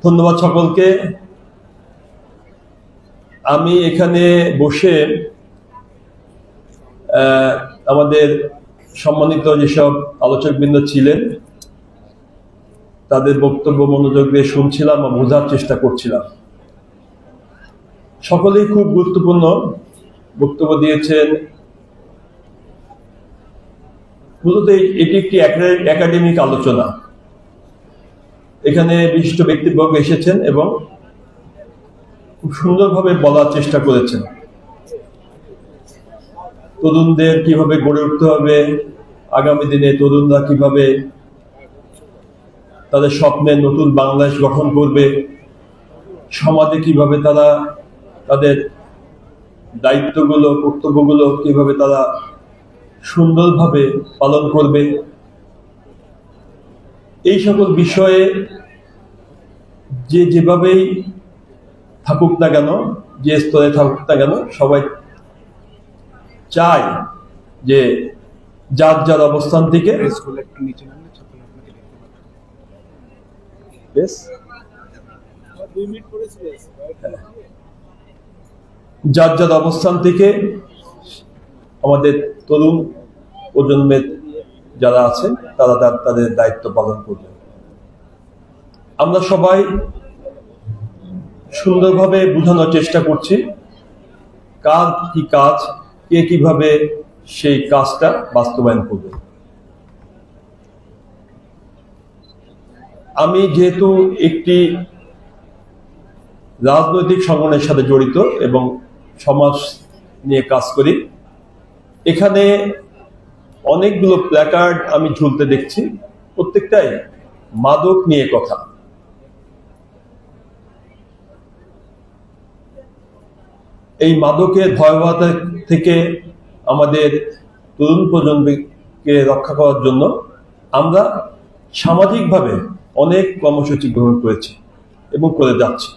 ধন্যবাদ সকলকে। আমি এখানে বসে আমাদের সম্মানিত যেসব আলোচকবৃন্দ ছিলেন তাদের বক্তব্য মনোযোগ দিয়ে শুনছিলাম বা বোঝার চেষ্টা করছিলাম। সকলেই খুব গুরুত্বপূর্ণ বক্তব্য দিয়েছেন। মূলত এটি একটি একাডেমিক আলোচনা। এখানে বিশিষ্ট ব্যক্তিবর্গ এসেছেন এবং খুব সুন্দরভাবে বলার চেষ্টা করেছেন। তরুণদের কিভাবে গড়ে উঠতে হবে, আগামী দিনে তরুণরা কিভাবে তাদের স্বপ্নের নতুন বাংলাদেশ গঠন করবে, সমাজে কিভাবে তারা তাদের দায়িত্বগুলো কর্তব্যগুলো কিভাবে তারা সুন্দরভাবে পালন করবে, এই সকল বিষয়ে যেভাবেই থাকুক না কেন, যে স্তরে থাকুক না কেন, সবাই চায় যে যার যার অবস্থান থেকে যার যার অবস্থান থেকে আমাদের তরুণ প্রজন্মের যারা আছে তারা তাদের দায়িত্ব পালন করবে। আমরা সবাই সুন্দরভাবে বোঝানোর চেষ্টা করছি কার কি কাজ, কে কিভাবে সেই কাজটা বাস্তবায়ন করবে। আমি যেহেতু একটি রাজনৈতিক সংগঠনের সাথে জড়িত এবং সমাজ নিয়ে কাজ করি, এখানে অনেকগুলো প্ল্যাকার্ড আমি ঝুলতে দেখছি, প্রত্যেকটাই মাদক নিয়ে কথা। এই মাদকের ভয়াবহতা থেকে আমাদের তরুণ প্রজন্মকে রক্ষা করার জন্য আমরা সামাজিকভাবে অনেক কর্মসূচি গ্রহণ করেছি এবং করে যাচ্ছি।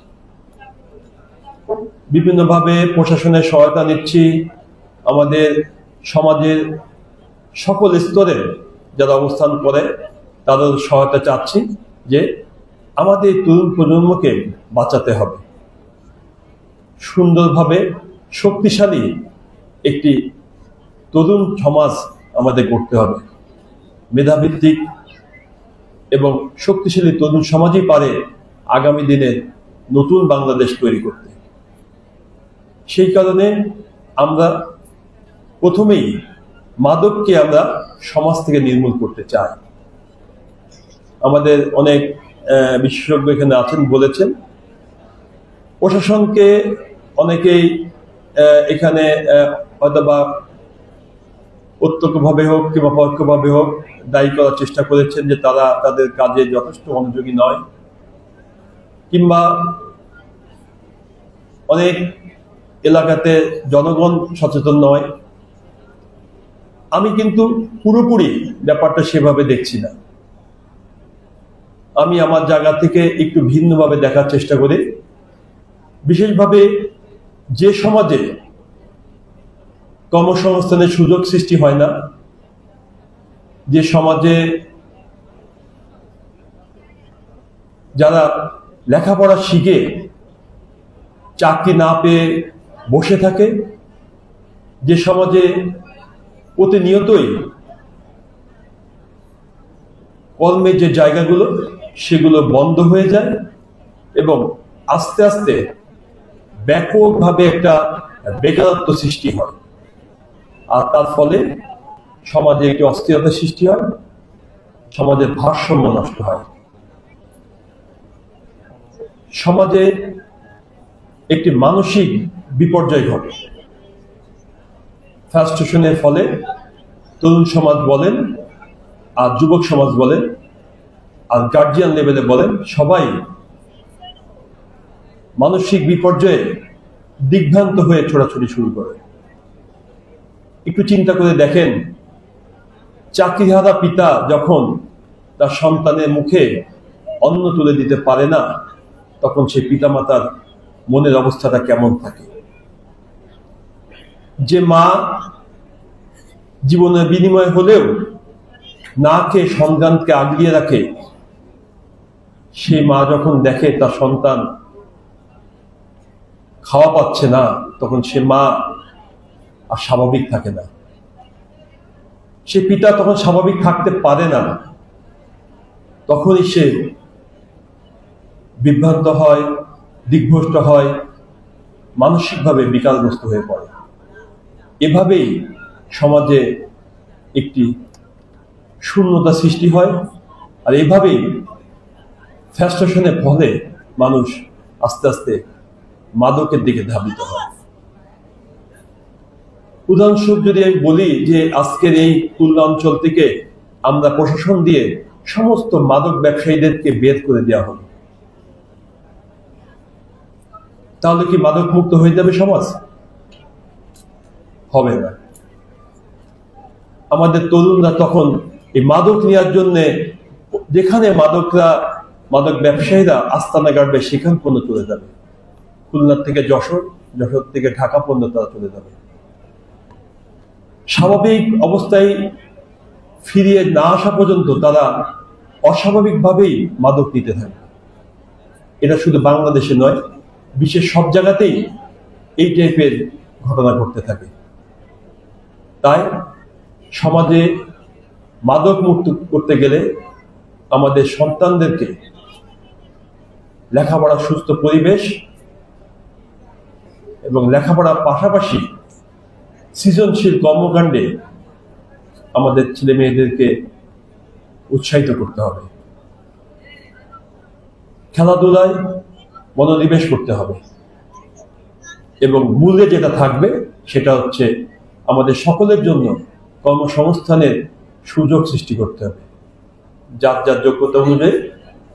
বিভিন্নভাবে প্রশাসনের সহায়তা নিচ্ছি, আমাদের সমাজের সকল স্তরে যারা অবস্থান করে তাদের সহায়তা চাচ্ছি যে আমাদের তরুণ প্রজন্মকে বাঁচাতে হবে। সুন্দরভাবে শক্তিশালী একটি তরুণ সমাজ আমাদের গড়তে হবে। মেধাভিত্তিক এবং শক্তিশালী তরুণ সমাজই পারে আগামী দিনে নতুন বাংলাদেশ তৈরি করতে। সেই কারণে আমরা প্রথমেই মাদককে আমরা সমাজ থেকে নির্মূল করতে চাই। আমাদের অনেক বিশেষজ্ঞ এখানে আছেন, বলেছেন প্রশাসনকে অনেকেই এখানে হয়তোবা প্রত্যক্ষভাবে হোক কিংবা পরোক্ষভাবে হোক দায়ী করার চেষ্টা করেছেন যে তারা তাদের কাজে যথেষ্ট মনোযোগী নয়, কিংবা অনেক এলাকাতে জনগণ সচেতন নয়। আমি কিন্তু পুরোপুরি ব্যাপারটা সেভাবে দেখছি না। আমি আমার জায়গা থেকে একটু ভিন্নভাবে দেখার চেষ্টা করি। বিশেষভাবে যে সমাজে কর্মসংস্থানের সুযোগ সৃষ্টি হয় না, যে সমাজে যারা লেখাপড়া শিখে চাকরি না পেয়ে বসে থাকে, যে সমাজে প্রতিনিয়তই কর্মের যে জায়গাগুলো সেগুলো বন্ধ হয়ে যায় এবং আস্তে আস্তে ব্যাপকভাবে একটা বেকারত্ব সৃষ্টি হয়, আর তার ফলে সমাজে একটি অস্থিরতা সৃষ্টি হয়, সমাজের ভারসাম্য নষ্ট হয়, সমাজে একটি মানসিক বিপর্যয় ঘটে। ফ্রাস্ট্রেশনের ফলে তরুণ সমাজ বলেন আর যুবক সমাজ বলেন আর গার্জিয়ান লেভেলে বলেন, সবাই মানসিক বিপর্যয়ে দিগ্ভ্রান্ত হয়ে ছোটাছুটি শুরু করে। একটু চিন্তা করে দেখেন, চাকরিহারা পিতা যখন তার সন্তানের মুখে অন্ন তুলে দিতে পারে না, তখন সেই পিতামাতার মনের অবস্থাটা কেমন থাকে। যে মা জীবনের বিনিময় হলেও না খেয়ে সন্তানকে আগলিয়ে রাখে, সে মা যখন দেখে তার সন্তান খাওয়া পাচ্ছে না, তখন সে মা আর স্বাভাবিক থাকে না, সে পিতা তখন স্বাভাবিক থাকতে পারে না। তখনই সে বিভ্রান্ত হয়, দিগ্ভ্রষ্ট হয়, মানসিকভাবে বিকারগ্রস্ত হয়ে পড়ে। এভাবেই সমাজে একটি শূন্যতা সৃষ্টি হয়, আর এভাবেই ফ্রাস্ট্রেশনের ফলে মানুষ আস্তে আস্তে মাদকের দিকে ধাবিত হয়। উদাহরণস্বরূপ যদি আমি বলি যে আজকের এই খুলনা অঞ্চল থেকে আমরা প্রশাসন দিয়ে সমস্ত মাদক ব্যবসায়ীদেরকে বের করে দেওয়া হলো, তাহলে কি মাদক মুক্ত হয়ে যাবে সমাজ? হবে না। আমাদের তরুণরা তখন এই মাদক নেওয়ার জন্য যেখানে মাদক ব্যবসায়ীরা আস্তানা গাড়বে সেখান পর্যন্ত চলে যাবে। খুলনা থেকে যশোর, যশোর থেকে ঢাকা পর্যন্ত তারা চলে যাবে। স্বাভাবিক অবস্থায় ফিরিয়ে না আসা পর্যন্ত তারা অস্বাভাবিকভাবেই মাদক নিতে থাকে। এটা শুধু বাংলাদেশে নয়, বিশ্বের সব জায়গাতেই এই টাইপের ঘটনা ঘটতে থাকে। তাই সমাজে মাদক মুক্ত করতে গেলে আমাদের সন্তানদেরকে লেখাপড়ার সুস্থ পরিবেশ এবং লেখাপড়ার পাশাপাশি সৃজনশীল কর্মকাণ্ডে আমাদের ছেলে মেয়েদেরকে উৎসাহিত করতে হবে। খেলাধুলায় মনোনিবেশ করতে হবে এবং মূলে যেটা থাকবে সেটা হচ্ছে আমাদের সকলের জন্য কর্মসংস্থানের সুযোগ সৃষ্টি করতে হবে। যার যার যোগ্যতা অনুযায়ী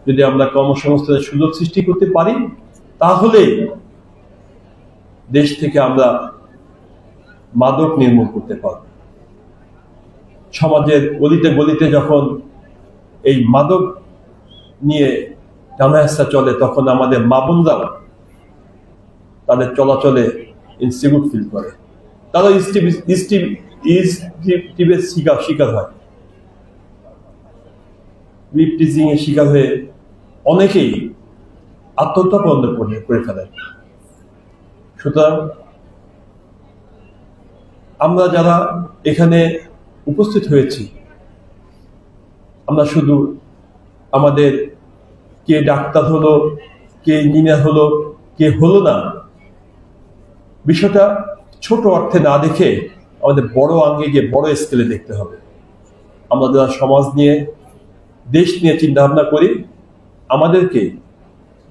যদি আমরা কর্মসংস্থানের সুযোগ সৃষ্টি করতে পারি, তাহলে দেশ থেকে আমরা মাদক নির্মূল করতে পারব। সমাজের গলিতে গলিতে যখন এই মাদক নিয়ে টানাহেঁচড়া চলে, তখন আমাদের মা বোনরাও তাদের চলাচলে ইনসিকিউর ফিল করে, তারা শিকার হয়, টিজিং এর শিকার হয়ে অনেকেই আত্মহত্যা পর্যন্ত করে ফেলে। সুতরাং আমরা যারা এখানে উপস্থিত হয়েছি, আমরা শুধু আমাদের কে ডাক্তার হলো, কে ইঞ্জিনিয়ার হলো, কে হলো না, বিষয়টা ছোট অর্থে না দেখে আমাদের বড় আঙ্গে গিয়ে বড় স্কেলে দেখতে হবে। আমরা যারা সমাজ নিয়ে, দেশ নিয়ে চিন্তা ভাবনা করি, আমাদেরকে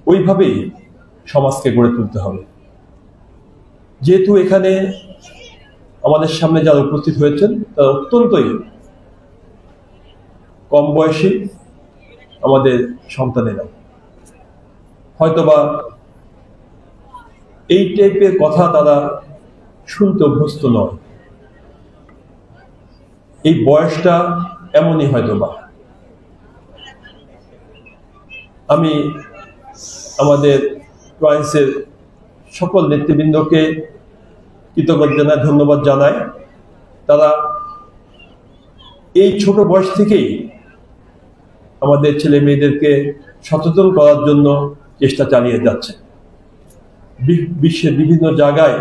ওইভাবেই সমাজকে গড়ে তুলতে হবে। যেহেতু এখানে আমাদের সামনে যারা উপস্থিত হয়েছেন তারা অত্যন্তই কম বয়সী আমাদের সন্তানেরা, হয়তোবা এই টাইপের কথা তারা শুনতে অভ্যস্ত নয়। এই বয়সটা এমনই হয়তোবা। আমি আমাদের ট্রান্সের সকল নেতৃবৃন্দকে কৃতজ্ঞতা জানাই, ধন্যবাদ জানাই। তারা এই ছোট বয়স থেকেই আমাদের ছেলে মেয়েদেরকে সচেতন করার জন্য চেষ্টা চালিয়ে যাচ্ছে। বিশ্বের বিভিন্ন জায়গায়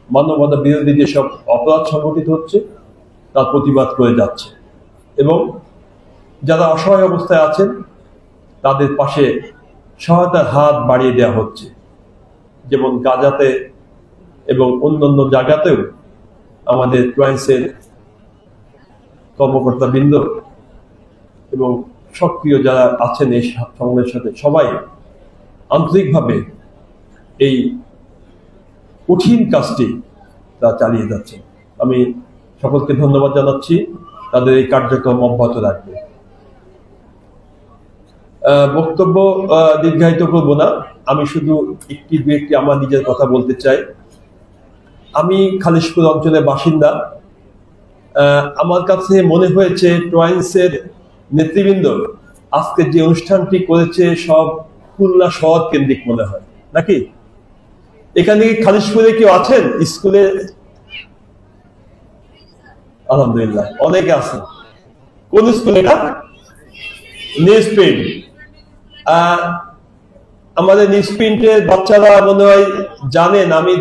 মানবতা বিরোধী যেসব অপরাধ সংঘটিত হচ্ছে তার প্রতিবাদ করে যাচ্ছে, এবং যারা অসহায় অবস্থায় আছেন তাদের পাশে সহায়তার হাত বাড়িয়ে দেওয়া হচ্ছে। যেমন গাজাতে এবং অন্যান্য জায়গাতেও আমাদের ট্রান্সের কর্মকর্তাবৃন্দ এবং সক্রিয় যারা আছেন এই সংগঠনের সাথে সবাই আন্তরিকভাবে এই কঠিন কাজটি তারা চালিয়ে যাচ্ছে। আমি সকলকে ধন্যবাদ জানাচ্ছি, তাদের এই কার্যক্রম অব্যাহত রাখবে। বক্তব্য দীর্ঘায়িত করব না, আমি শুধু একটি আমার নিজের কথা বলতে চাই। আমি খালিশপুর অঞ্চলের বাসিন্দা। আমার কাছে মনে হয়েছে ট্রান্সের নেতৃবৃন্দ আজকে যে অনুষ্ঠানটি করেছে সব খুলনা শহর কেন্দ্রিক মনে হয় নাকি? এখানে খালিশপুরে কেউ আছেন স্কুলে? আলহামদুলিল্লাহ অনেকে আছেন। কোন স্কুলে? আমাদের নিউজপ্রিন্টের বাচ্চারা মনে হয় জানেন, আমি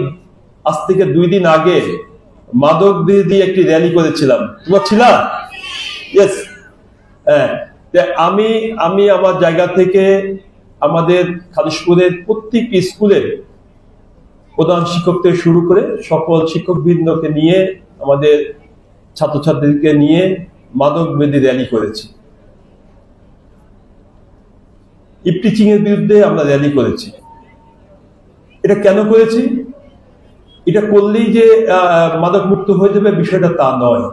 আজ থেকে 2 দিন আগে মাদক বিরোধী একটি র্যালি করেছিলাম। তোমরা ছিলা? ইয়েস। হ্যাঁ, আমি আমার জায়গা থেকে আমাদের খালিশপুরের প্রত্যেকটি স্কুলের প্রধান শিক্ষক থেকে শুরু করে সকল শিক্ষকবৃন্দকে নিয়ে, আমাদের ছাত্রছাত্রীদেরকে নিয়ে মাদক বিরোধী র্যালি করেছি। ইপটিচিং এর বিরুদ্ধে আমরা র্যালি করেছি। এটা কেন করেছি? এটা করলেই যে মাদক মুক্ত হয়ে যাবে বিষয়টা তা নয়।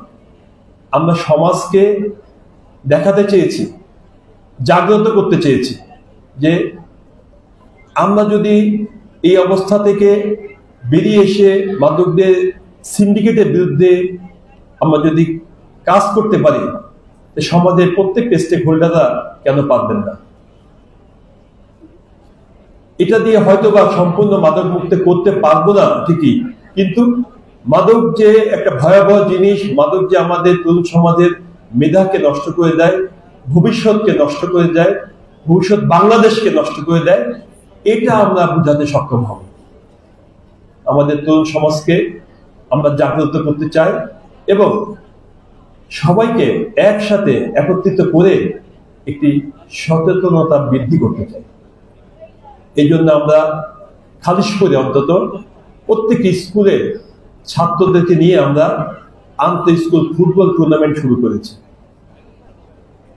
আমরা সমাজকে দেখাতে চেয়েছি, জাগ্রত করতে চেয়েছি যে আমরা যদি এই অবস্থা থেকে বেরিয়ে এসে মাদকদের সিন্ডিকেটের বিরুদ্ধে আমরা যদি কাজ করতে পারি, সমাজের প্রত্যেকটা স্টেক হোল্ডাররা কেন পারবেন না? এটা দিয়ে হয়তো বা সম্পূর্ণ মাদক মুক্ত করতে পারবো না ঠিকই, কিন্তু মাদক যে একটা ভয়াবহ জিনিস, মাদক যে আমাদের তরুণ সমাজের মেধাকে নষ্ট করে দেয়, ভবিষ্যৎকে নষ্ট করে দেয়, ভবিষ্যৎ বাংলাদেশকে নষ্ট করে দেয়, এটা আমরা বোঝাতে সক্ষম হব। আমাদের তরুণ সমাজকে আমরা জাগ্রত করতে চাই এবং সবাইকে একসাথে একত্রিত করে একটি সচেতনতা বৃদ্ধি করতে চাই। এই জন্য আমরা খালিশপুরে অন্তত প্রত্যেকটি স্কুলে ছাত্রদেরকে নিয়ে আমরা আন্তঃ স্কুল ফুটবল টুর্নামেন্ট শুরু করেছি।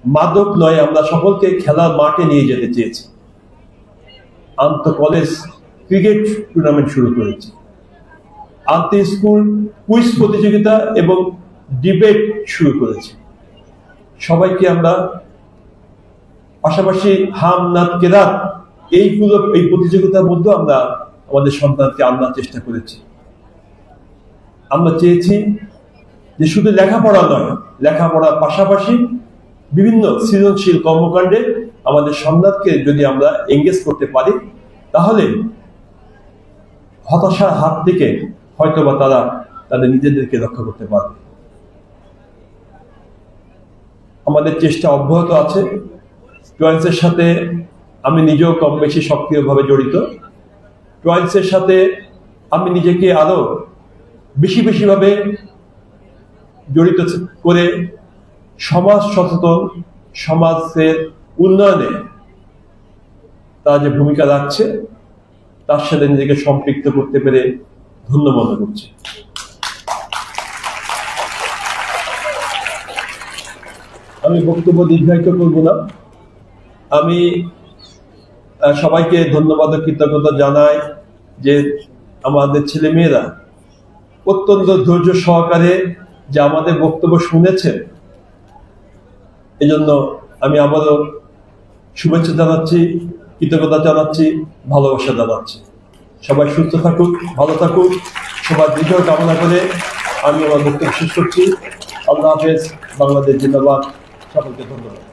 মাদক নয়, আমরা সকলকে খেলার মাঠে নিয়ে যেতে চেয়েছি। আন্তঃ কলেজ ক্রিকেট টুর্নামেন্ট শুরু করেছি। আন্তঃ স্কুল কুইজ প্রতিযোগিতা এবং ডিবেট শুরু করেছি। সবাইকে আমরা পাশাপাশি হাম নাত কেরাত এই প্রতিযোগিতার মধ্যে আমরা আমাদের সন্তানকে আনার চেষ্টা করেছি। আমরা চেয়েছি যে শুধু লেখাপড়া নয়, লেখাপড়ার পাশাপাশি বিভিন্ন সৃজনশীল কর্মকাণ্ডে আমাদের সন্তানকে যদি আমরা এঙ্গেজ করতে পারি, তাহলে হতাশার হাত থেকে হয়তোবা তারা তাদের নিজেদেরকে রক্ষা করতে পারবে। আমাদের চেষ্টা অব্যাহত আছে। ট্রয়েন্সের সাথে আমি নিজেও কম বেশি সক্রিয়ভাবে জড়িত। ট্রয়েন্সের সাথে আমি নিজেকে আরো বেশিভাবে জড়িত করে সমাজ সচেতন, সমাজের উন্নয়নে তারা যে ভূমিকা রাখছে তার সাথে নিজেকে সম্পৃক্ত করতে পেরে ধন্য মনে করছি। আমি বক্তব্য দীর্ঘায়িত করব না। আমি সবাইকে ধন্যবাদ ও কৃতজ্ঞতা জানাই যে আমাদের ছেলে মেয়েরা অত্যন্ত ধৈর্য সহকারে যে আমাদের বক্তব্য শুনেছেন, এজন্য আমি আবারও শুভেচ্ছা জানাচ্ছি, কৃতজ্ঞতা জানাচ্ছি, ভালোবাসা জানাচ্ছি। সবাই সুস্থ থাকুক, ভালো থাকুক, সবার দীর্ঘ কামনা করে আমি আমার বক্তব্য শেষ করছি। আল্লাহ হাফেজ। বাংলাদেশ জিন্দাবাদ। সকলকে ধন্যবাদ।